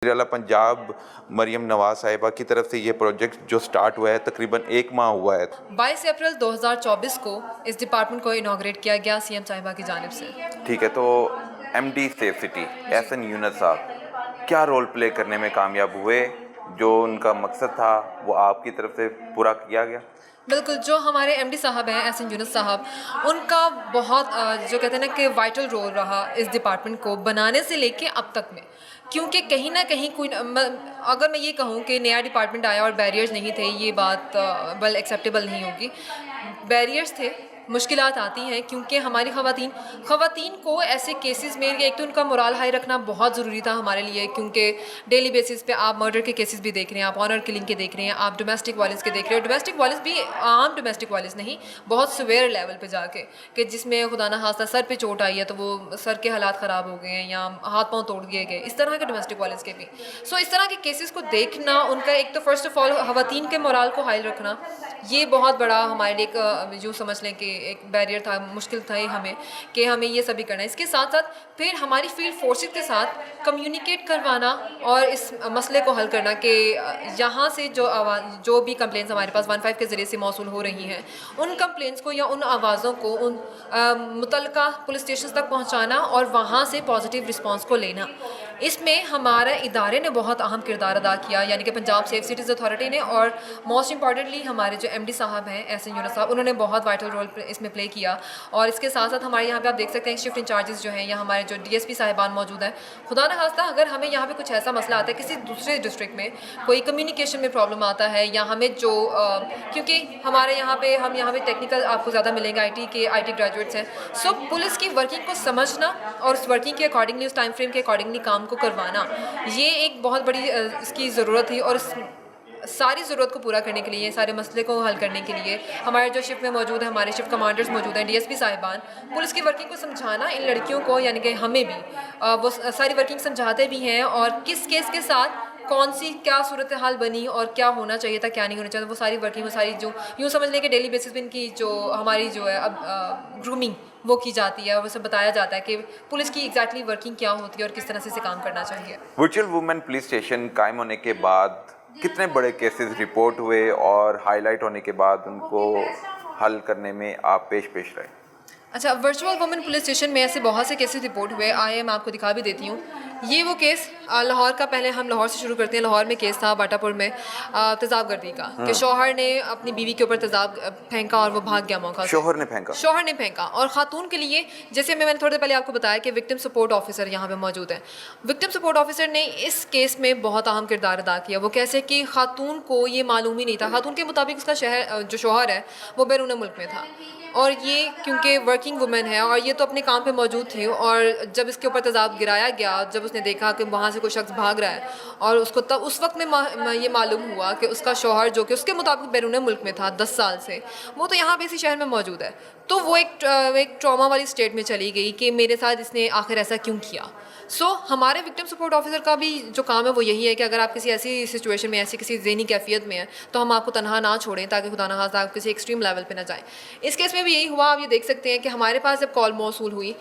वज़ीर-ए-आला पंजाब मरियम नवाज़ साहिबा की तरफ से ये प्रोजेक्ट जो स्टार्ट हुआ है तकरीबन 1 माह हुआ है। 22 अप्रैल 2024 को इस डिपार्टमेंट को इनॉग्रेट किया गया सीएम साहिबा की जानिब से। ठीक है, तो MD safe city Ehsan Yunus sahab क्या रोल प्ले करने में कामयाब हुए? जो उनका मकसद था वो आपकी तरफ से पूरा किया गया? बिल्कुल, जो हमारे एमडी साहब हैं एहसन यूनुस साहब, उनका बहुत जो कहते हैं ना कि वाइटल रोल रहा इस डिपार्टमेंट को बनाने से लेके अब तक में। क्योंकि कहीं ना कहीं अगर मैं ये कहूँ कि नया डिपार्टमेंट आया और बैरियर्स नहीं थे, ये बात वेल एक्सेप्टेबल नहीं होगी। बैरियर्स थे, मुश्किलात आती हैं क्योंकि हमारी ख़वातीन को ऐसे केसेस में एक तो उनका मोरल हाई रखना बहुत ज़रूरी था हमारे लिए, क्योंकि डेली बेसिस पे आप मर्डर के केसेस भी देख रहे हैं, आप ऑनर किलिंग के देख रहे हैं, आप डोमेस्टिक वायलेंस के देख रहे हो। डोमेस्टिक वायलेंस भी आम डोमेस्टिक वायलेंस नहीं, बहुत सवेयर लेवल पे जाके कि जिसमें खुदा ना खास्ता सर पे चोट आई है तो वो सर के हालात ख़राब हो गए हैं या हाथ पाँव तोड़ दिए गए, इस तरह के डोमेस्टिक वायलेंस के भी। सो इस तरह के केसेस को देखना, उनका एक तो फर्स्ट ऑफ ऑल ख़वातीन के मोरल को हाई रखना, ये बहुत बड़ा हमारे लिए एक यूँ समझ लें कि एक बैरियर था, मुश्किल था हमें कि हमें ये सभी करना है। इसके साथ साथ फिर हमारी फील्ड फोर्सेस के साथ कम्युनिकेट करवाना और इस मसले को हल करना कि यहाँ से जो भी कंप्लेंट्स हमारे पास 15 के ज़रिए से मौसूल हो रही हैं, उन कंप्लेंट्स को या उन आवाज़ों को उन मुतल्लिका पुलिस स्टेशन तक पहुँचाना और वहाँ से पॉजिटिव रिस्पॉन्स को लेना। इसमें हमारे इदारे ने बहुत अहम किरदार अदा किया, यानी कि पंजाब सेफ सिटीज़ अथॉरिटी ने, और मोस्ट इंपॉर्टेंटली हमारे जो एमडी साहब हैं एहसन यूनुस साहब, उन्होंने बहुत वाइटल रोल इसमें प्ले किया। और इसके साथ साथ हमारे यहाँ पे आप देख सकते हैं शिफ्ट इंचार्जेस जो हैं या हमारे जो डीएसपी साहिबान मौजूद हैं। खुदा न खास्ता अगर हमें यहाँ पे कुछ ऐसा मसला आता है, किसी दूसरे डिस्ट्रिक्ट में कोई कम्युनिकेशन में प्रॉब्लम आता है या हमें जो क्योंकि हमारे यहाँ पे टेक्निकल आपको ज़्यादा मिलेंगे, आईटी ग्रेजुएट्स हैं। सो पुलिस की वर्किंग को समझना और उस वर्किंग के अकॉर्डिंगली, उस टाइम फ्रेम के अकॉर्डिंगली काम को करवाना, ये एक बहुत बड़ी इसकी ज़रूरत थी। और सारी ज़रूरत को पूरा करने के लिए, सारे मसले को हल करने के लिए हमारे जो शिफ्ट में मौजूद है, हमारे शिफ्ट कमांडर्स मौजूद हैं, डीएसपी साहिबान, पुलिस की वर्किंग को समझाना इन लड़कियों को, यानी कि हमें भी वो सारी वर्किंग समझाते भी हैं और किस केस के साथ कौन सी क्या सूरत हाल बनी और क्या होना चाहिए था, क्या नहीं होना चाहिए, वो सारी वर्किंग, वो सारी जो यूँ समझ लें कि डेली बेसिस पे इनकी जो हमारी जो है अब ग्रूमिंग वो की जाती है और वो सब बताया जाता है कि पुलिस की एग्जैक्टली वर्किंग क्या होती है और किस तरह से इसे काम करना चाहिए। वर्चुअल वुमेन पुलिस स्टेशन कायम होने के बाद कितने बड़े केसेस रिपोर्ट हुए और हाईलाइट होने के बाद उनको हल करने में आप पेश रहे? अच्छा, वर्चुअल वुमेन पुलिस स्टेशन में ऐसे बहुत से केसेस रिपोर्ट हुए आए, मैं आपको दिखा भी देती हूँ। ये वो केस लाहौर का, पहले हम लाहौर से शुरू करते हैं। लाहौर में केस था बाटापुर में तेज़ाब गर्दी का, कि शौहर ने अपनी बीवी के ऊपर तेज़ाब फेंका और वो भाग गया मौका से। शौहर ने फेंका और ख़ातून के लिए, जैसे मैंने थोड़ी देर पहले आपको बताया कि विक्टिम सपोर्ट ऑफिसर यहाँ पे मौजूद है। विक्टिम सपोर्ट ऑफिसर ने इस केस में बहुत अहम किरदार अदा किया। वो कैसे कि ख़ातून को ये मालूम ही नहीं था, ख़ातून के मुताबिक उसका जो शौहर है वो बैरून मुल्क में था, और ये क्योंकि वर्किंग वुमेन है और ये तो अपने काम पे मौजूद थी, और जब इसके ऊपर तेज़ाब गिराया गया, जब उसने देखा कि वहाँ से कोई शख्स भाग रहा है, और उसको तब उस वक्त में ये मालूम हुआ कि उसका शौहर, जो कि उसके मुताबिक बैरून मुल्क में था 10 साल से, वो तो यहाँ पे इसी शहर में मौजूद है। तो वो एक ट्रॉमा वाली स्टेट में चली गई कि मेरे साथ इसने आखिर ऐसा क्यों किया। सो हमारे विक्टिम सपोर्ट ऑफिसर का भी जो काम है वो यही है कि अगर आप किसी ऐसी सिचुएशन में, ऐसी किसी ज़हनी कैफियत में हैं, तो हम आपको तनहा ना छोड़ें, ताकि खुदा न खास्ता आप किसी एक्सट्रीम लेवल पे ना जाएं। इस केस में भी यही हुआ। आप ये देख सकते हैं कि हमारे पास जब कॉल मौसूल हुई,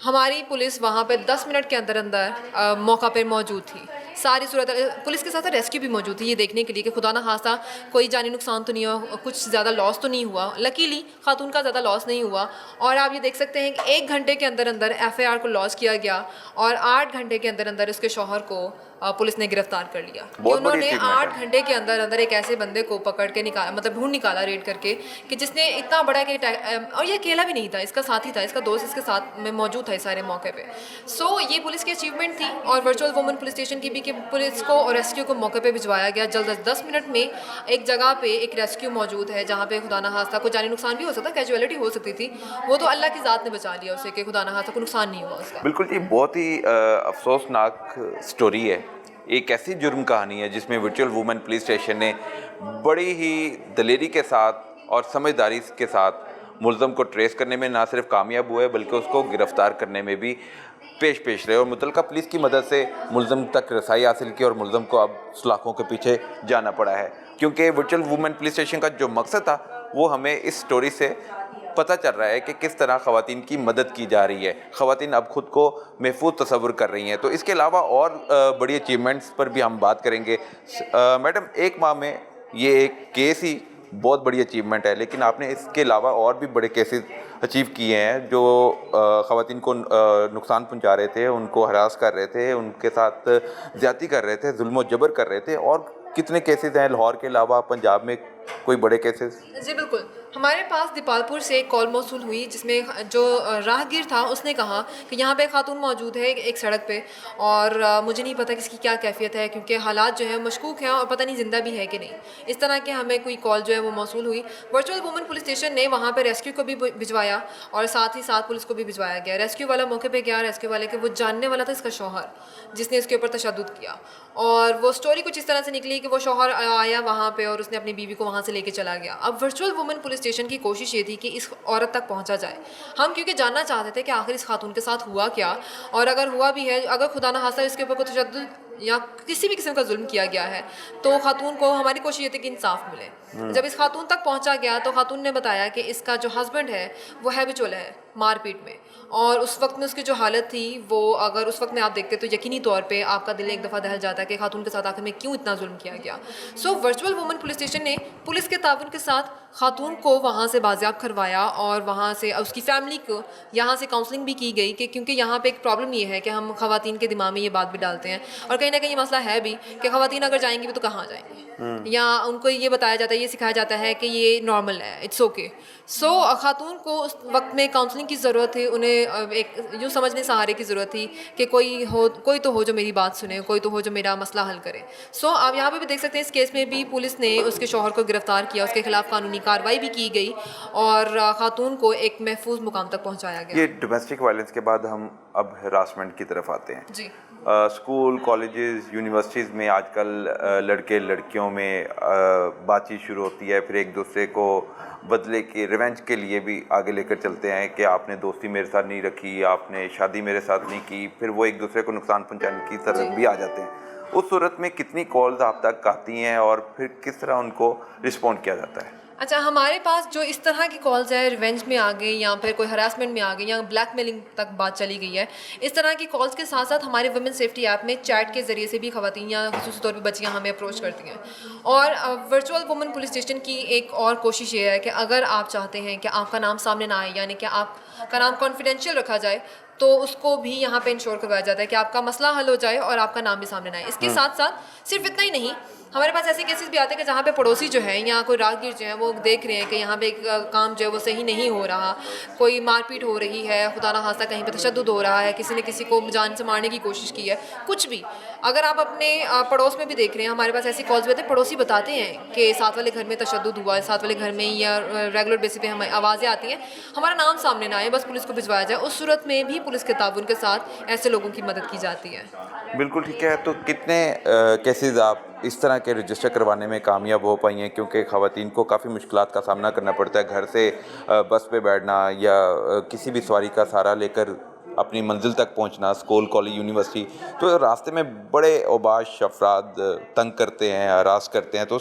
हमारी पुलिस वहाँ पे 10 मिनट के अंदर अंदर मौका पर मौजूद थी। सारी सूरत पुलिस के साथ रेस्क्यू भी मौजूद थी, ये देखने के लिए कि खुदा न खास्ता कोई जानी नुकसान तो नहीं हुआ, कुछ ज़्यादा लॉस तो नहीं हुआ। लकीली खातून का ज़्यादा लॉस नहीं हुआ। और आप ये देख सकते हैं कि 1 घंटे के अंदर अंदर FIR को लॉन्च किया गया और 8 घंटे के अंदर अंदर उसके शौहर को पुलिस ने गिरफ्तार कर लिया। उन्होंने 8 घंटे के अंदर अंदर एक ऐसे बंदे को पकड़ के निकाला, मतलब ढूंढ निकाला रेड करके, कि जिसने इतना बड़ा कि और ये अकेला भी नहीं था, इसका साथी था, इसका दोस्त इसके साथ में मौजूद था इस सारे मौके पे। सो ये पुलिस की अचीवमेंट थी और वर्चुअल वुमेन पुलिस स्टेशन की भी, कि पुलिस को और रेस्क्यू को मौके पे भिजवाया गया जल्द 10 मिनट में। एक जगह पे एक रेस्क्यू मौजूद है जहाँ पे खुदा न खास्ता कोई जानी नुकसान भी हो सकता, कैजुअलिटी हो सकती थी, वो तो अल्लाह की ज़ात ने बचा लिया उसे, कि खुदा न खास्ता कोई नुकसान नहीं हुआ उसका। बिल्कुल जी, बहुत ही अफसोसनाक स्टोरी है। एक ऐसी जुर्म कहानी है जिसमें वर्चुअल वुमेन पुलिस स्टेशन ने बड़ी ही दलेरी के साथ और समझदारी के साथ मुल्ज़म को ट्रेस करने में ना सिर्फ कामयाब हुए, बल्कि उसको गिरफ़्तार करने में भी पेश रहे और मुतल्लिका पुलिस की मदद से मुल्ज़म तक रसाई हासिल की और मुल्ज़म को अब सलाखों के पीछे जाना पड़ा है। क्योंकि वर्चुअल वुमेन पुलिस स्टेशन का जो मकसद था वो हमें इस स्टोरी से पता चल रहा है कि किस तरह ख़वातीन की मदद की जा रही है, ख़वातीन अब ख़ुद को महफूज तसव्वुर कर रही हैं। तो इसके अलावा और बड़ी अचीवमेंट्स पर भी हम बात करेंगे। मैडम, एक माह में ये एक केस ही बहुत बड़ी अचीवमेंट है, लेकिन आपने इसके अलावा और भी बड़े केसेस अचीव किए हैं जो ख़वातीन को नुकसान पहुंचा रहे थे, उनको हरास कर रहे थे, उनके साथ ज़्यादती कर रहे थे, जुल्म व जबर कर रहे थे। और कितने केसेस हैं लाहौर के अलावा पंजाब में कोई बड़े केसेस? जी बिल्कुल, हमारे पास दीपालपुर से एक कॉल मौसूल हुई जिसमें जो राहगीर था उसने कहा कि यहाँ पे खातून मौजूद है एक सड़क पे, और मुझे नहीं पता कि इसकी क्या कैफियत है क्योंकि हालात जो है मशकूक हैं और पता नहीं ज़िंदा भी है कि नहीं। इस तरह के हमें कोई कॉल जो है वो मौसूल हुई। वर्चुअल वुमेन पुलिस स्टेशन ने वहाँ पर रेस्क्यू को भी भिजवाया और साथ ही साथ पुलिस को भी भिजवाया गया। रेस्क्यू वाला मौके पर गया, रेस्क्यू वाले के वो जानने वाला था इसका शौहर जिसने इसके ऊपर तशद्दुद किया, और वो स्टोरी कुछ इस तरह से निकली कि वो शौहर आया वहाँ पे और उसने अपनी बीवी को वहाँ से लेके चला गया। अब वर्चुअल वुमेन पुलिस स्टेशन की कोशिश ये थी कि इस औरत तक पहुँचा जाए। हम क्योंकि जानना चाहते थे कि आखिर इस खातून के साथ हुआ क्या, और अगर हुआ भी है, अगर खुदा ना खास्ता इसके ऊपर कोई तशद्दुद या किसी भी किस्म का जुल्म किया गया है तो खातून को, हमारी कोशिश ये थी कि इंसाफ मिले। जब इस खातून तक पहुंचा गया तो खातून ने बताया कि इसका जो हस्बैंड है वो हैबिचुअल है मारपीट में, और उस वक्त में उसकी जो हालत थी वो, अगर उस वक्त में आप देखते तो यकीनी तौर पे आपका दिल एक दफ़ा दहल जाता है कि खातून के साथ आखिर में क्यों इतना जुल्म किया गया। So virtual women police station ने पुलिस के ताउन के साथ खातून को वहाँ से बाजियाब करवाया और वहाँ से उसकी फैमिली को यहाँ से काउंसलिंग भी की गई कि क्योंकि यहाँ पे एक प्रॉब्लम ये है कि हम ख़वातीन के दिमाग में ये बात भी डालते हैं और कहीं ना कहीं ये मसला है भी कि ख़वातीन अगर जाएंगी भी तो कहाँ जाएंगी, या उनको ये बताया जाता है, ये सिखाया जाता है कि ये नॉर्मल है, इट्स ओके। सो खातून को उस वक्त में काउंसलिंग की ज़रूरत थी, उन्हें एक यूँ समझने सहारे की ज़रूरत थी कि कोई तो हो जो मेरी बात सुने, कोई तो हो जो मेरा मसला हल करे। सो आप यहाँ पे भी देख सकते हैं इस केस में भी पुलिस ने उसके शौहर को गिरफ़्तार किया, उसके खिलाफ कानूनी कार्रवाई भी की गई और खातून को एक महफूज मुकाम तक पहुँचाया गया। ये डोमेस्टिक वायलेंस के बाद हम अब हरासमेंट की तरफ आते हैं। जी, स्कूल, कॉलेजेस, यूनिवर्सिटीज़ में आजकल लड़के लड़कियों में बातचीत शुरू होती है, फिर एक दूसरे को बदले के रिवेंज के लिए भी आगे लेकर चलते हैं कि आपने दोस्ती मेरे साथ नहीं रखी, आपने शादी मेरे साथ नहीं की, फिर वो एक दूसरे को नुकसान पहुंचाने की तरफ भी आ जाते हैं। उस सूरत में कितनी कॉल्स आप तक आती हैं और फिर किस तरह उनको रिस्पॉन्ड किया जाता है? अच्छा, हमारे पास जो इस तरह की कॉल्स है, रिवेंज में आ गई या फिर कोई हरासमेंट में आ गई या ब्लैकमेलिंग तक बात चली गई है, इस तरह की कॉल्स के साथ साथ हमारे वुमेन सेफ्टी ऐप में चैट के ज़रिए से भी ख़वातीन या ख़ुसूसी तौर पे बच्चियाँ हमें अप्रोच करती हैं। और वर्चुअल वुमेन पुलिस स्टेशन की एक और कोशिश ये है कि अगर आप चाहते हैं कि आपका नाम सामने ना आए, यानी कि आपका नाम कॉन्फिडेंशियल रखा जाए, तो उसको भी यहाँ पे इंश्योर करवाया जाता है कि आपका मसला हल हो जाए और आपका नाम भी सामने ना आए। इसके साथ साथ सिर्फ इतना ही नहीं, हमारे पास ऐसे केसेस भी आते हैं कि जहाँ पे पड़ोसी जो हैं या कोई राहगीर जो हैं वो देख रहे हैं कि यहाँ पे एक काम जो है वो सही नहीं हो रहा, कोई मारपीट हो रही है, खुदा ना खास्ता कहीं पे तशद्दुद हो रहा है, किसी ने किसी को जान से मारने की कोशिश की है, कुछ भी अगर आप अपने पड़ोस में भी देख रहे हैं, हमारे पास ऐसी कॉल्स भी आते हैं, पड़ोसी बताते हैं कि साथ वाले घर में तशद्दुद हुआ है, साथ वाले घर में या रेगुलर बेसिस पे हमें आवाज़ें आती हैं, हमारा नाम सामने ना आए, बस पुलिस को भिजवाया जाए। उस सूरत में भी पुलिस के ताउन के साथ ऐसे लोगों की मदद की जाती है। बिल्कुल ठीक है। तो कितने केसेस आप इस तरह के रजिस्टर करवाने में कामयाब हो पाई हैं? क्योंकि ख़वातीन को काफ़ी मुश्किलात का सामना करना पड़ता है, घर से बस पे बैठना या किसी भी सवारी का सहारा लेकर अपनी मंजिल तक पहुंचना, स्कूल, कॉलेज, यूनिवर्सिटी, तो रास्ते में बड़े औबाश अफराद तंग करते हैं, हरास करते हैं, तो